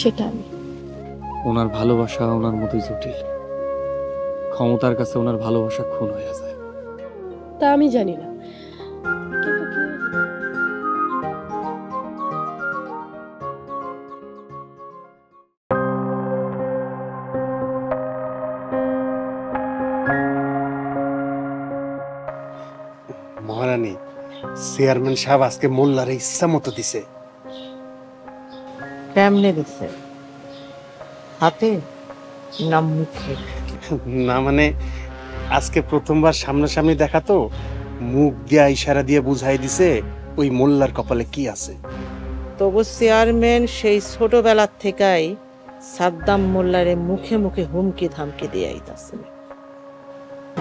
সেটা আমি। ওনার ভালোবাসা ওনার মতোই জটিল। ক্ষমতার কাছে ওনার ভালোবাসা খুন হয়ে যায়। তা আমি জানি না, কিন্তু মহারানী, চেয়ারম্যান সাহেব আজকে মোল্লারে ইচ্ছা মতো দিছে। কেমনে দিচ্ছে? হাতে না মুখে? না মানে আজকে প্রথমবার সামনাসামনি দেখা তো, মুখ দিয়া ইশারা দিয়ে বুঝাই দিছে ওই মোল্লার কপালে কি আছে। তবু চেয়ারম্যান সেই ছোটবেলার থেকেই সাদ্দাম মোল্লারে মুখে মুখে হুমকি ধামকি দিয়ে আইতাছে।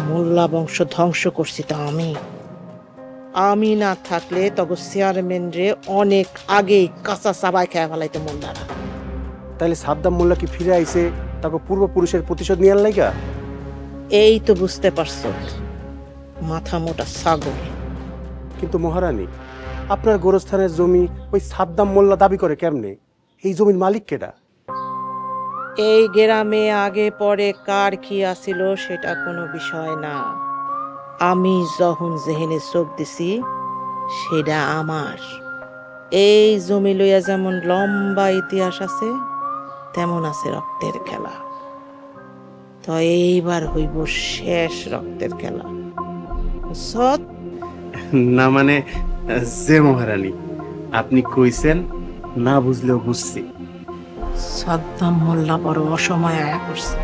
মোল্লা বংশ ধ্বংস করছি তা আমি না থাকলে তবে চেয়ারম্যান রে অনেক আগেই কাঁচা চাবাই খেয়ে ফেলাইতো মোল্লারা। তাইলে সাদ্দাম মোল্লা কি ফিরে আইছে তাকে পূর্বপুরুষের প্রতিশোধ নেওয়ার লাইগা? এই তো বুঝতে পারছো, মাথা মোটা ছাগল। কিন্তু মহারানী, আপনার গোরস্থানের জমি ওই সাদ্দাম মোল্লা দাবি করে কেমনে? এই জমির মালিক কেডা? এই গ্রামে আগে পরে কার কি আসিল সেটা কোনো বিষয় না। আমি যখন জেহেনে চোখ দিছি সেটা আমার। এই জমি লইয়া যেমন লম্বা ইতিহাস আছে তেমন আছে রক্তের খেলা। তো এইবার হইব শেষ রক্তের খেলা। সৎ না মানে যে মহারানী, আপনি কইছেন না বুঝলেও বুঝছি। সাদ্দাম মোল্লা বড় অসময়ে আয়া করছে।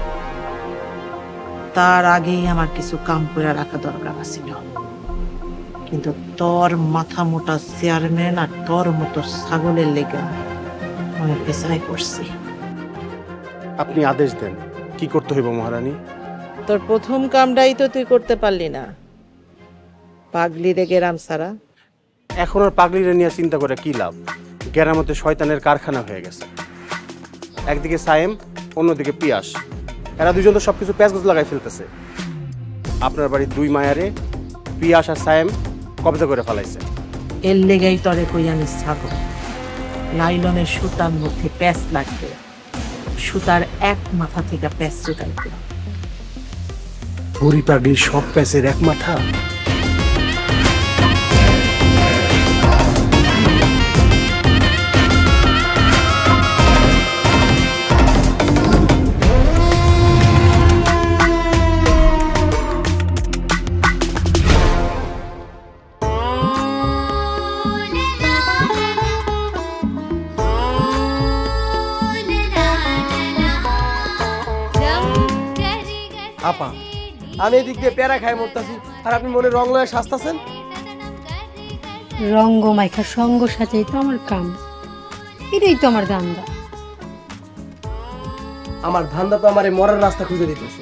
তার আগেই আমার কিছু কাম করে রাখা দরকার ছিল, কিন্তু তোর মাথা মোটা চেয়ারম্যান আর তোর মতো ছাগলের লেগে আমি পেছাই করছি। আপনি আদেশ দেন, কি করতে হইব মহারানী? তোর প্রথম কামটাই তো তুই করতে পারলি না, পাগলি রে গেরাম সারা। এখন আর পাগলিরে নিয়ে চিন্তা করে কি লাভ? গ্রামতে শয়তানের কারখানা হয়ে গেছে। একদিকে সায়েম, অন্যদিকে পিয়াস, এরা দুজন তো সবকিছু প্যাঁচগোছ লাগাই ফেলতেছে। আপনার বাড়ির দুই মায়ারে পিয়াস আর সায়েম কবজা করে ফেলাইছে। এর লেগেই তরে কই আমি ছাগল। লাইলনের সুতার মধ্যে প্যাঁচ লাগবে, সুতার এক মাথা থেকে প্যাঁচ চুটাইতে। বুড়ি পাগলির সব প্যাঁচের এক মাথা? আপা, আমি এদিক দিয়ে পেয়ারা খাই মরতাছি আর আপনি মনে রং লয়ে সাজতাছেন। রঙ্গ মাইখা সঙ্গ সাজাই তো আমার কাম, এটাই তো আমার ধান্দা। আমার ধান্দা তো আমার এই মরার রাস্তা খুঁজে দিতেছে।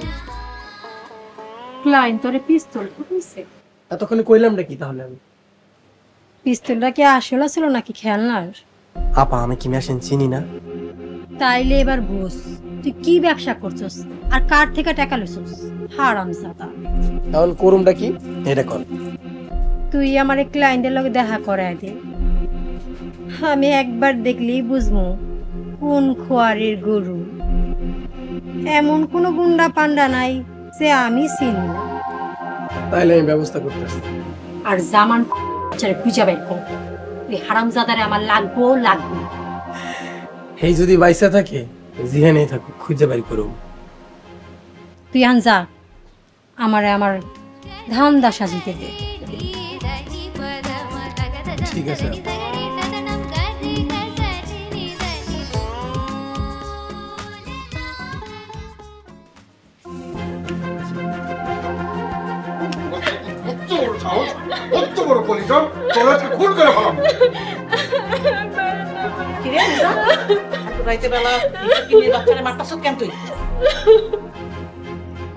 ক্লায়েন্ট তোরে পিস্তল কইছে। এতক্ষণ কইলামটা কি তাহলে? আমি পিস্তলটা কি আসল ছিল নাকি খেলনার? আপা, আমি কি মেশিন চিনি না? তাইলে এবার বুঝ তুই কি ব্যবসা করছস আর কার থেকে টাকা লইছস। হারামজাদা। তাহলে করুমটা কি এটা কর। তুই আমার ক্লায়েন্টের লগে দেখা করায় দে, আমি একবার দেখলেই বুঝবো কোন খোয়ারের গরু। এমন কোন গুন্ডা পান্ডা নাই যে আমি চিনি না। তাইলে আমি ব্যবস্থা করতেছি। আর জামান খুঁজে বের কর, এই হারামজাদারে আমার লাগবো লাগবো। এই যদি বাইসা থাকে জিহানেই থাকুক, খুঁজে বাড়ি করো। তুই আন যা, আমারে আমার ধান্দা সাজিতে দে। ঠিক আছে।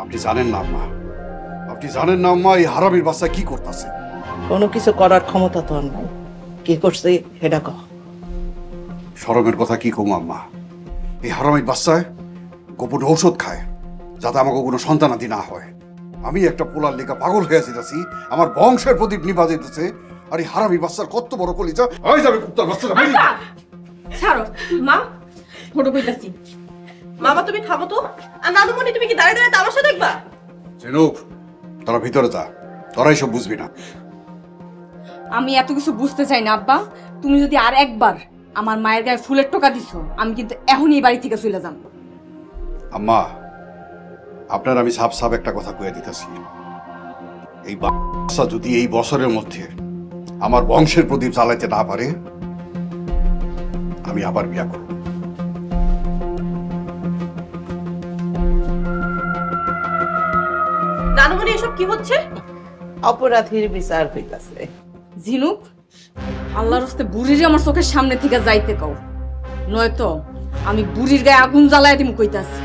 আপনি জানেন না আম্মা, আপনি জানেন না আম্মা এই হারামির বাচ্চা কি করতেছে? কোনো কিছু করার ক্ষমতা তো আর নাই। কি করছে এটা কহ। শরমের কথা কি কম আম্মা, এই হারামির বাচ্চায় গোপনে ঔষধ খায় যাতে আমাকে কোনো সন্তানাদি না হয়। আমি একটা পোলার লেখা পাগল হয়ে যেতেছি, আমার বংশের প্রদীপ নিভা যেতেছে, আর এই হারামির বাচ্চার কত বড় কলিজা হয়ে যাবে কুত্তার বাচ্চাটা। ছাড়ো মা, ফটো কইতাছি। মামা তুমি থামো তো। আর নানুমণি তুমি কি দাঁড়িয়ে দাঁড়িয়ে তামাশা দেখবা? ঝিনুক, তোরা ভিতরে যা, তোরাই সব বুঝবি না। আমি এত কিছু বুঝতে চাই না আব্বা। তুমি যদি আর একবার আমার মায়ের গায়ে ফুলের টোকা দিছো, আমি কিন্তু এখনই এই বাড়ি থেকে চলে যাব। আম্মা, আপনার আমি সাফ সাফ একটা কথা কয়ে দিতেছি, এই বাচ্চা যদি এই বছরের মধ্যে আমার বংশের প্রদীপ জ্বালাইতে না পারে, আমি আবার বিয়া করব। নানুমণি এসব কি হচ্ছে? অপরাধীর বিচার হইতাছে। ঝিনুক, আল্লাহর হস্তে বুড়ির আমার চোখের সামনে থেকে যাইতে কও, নয়তো আমি বুড়ির গায়ে আগুন জ্বালায় দিমু কইতাছি।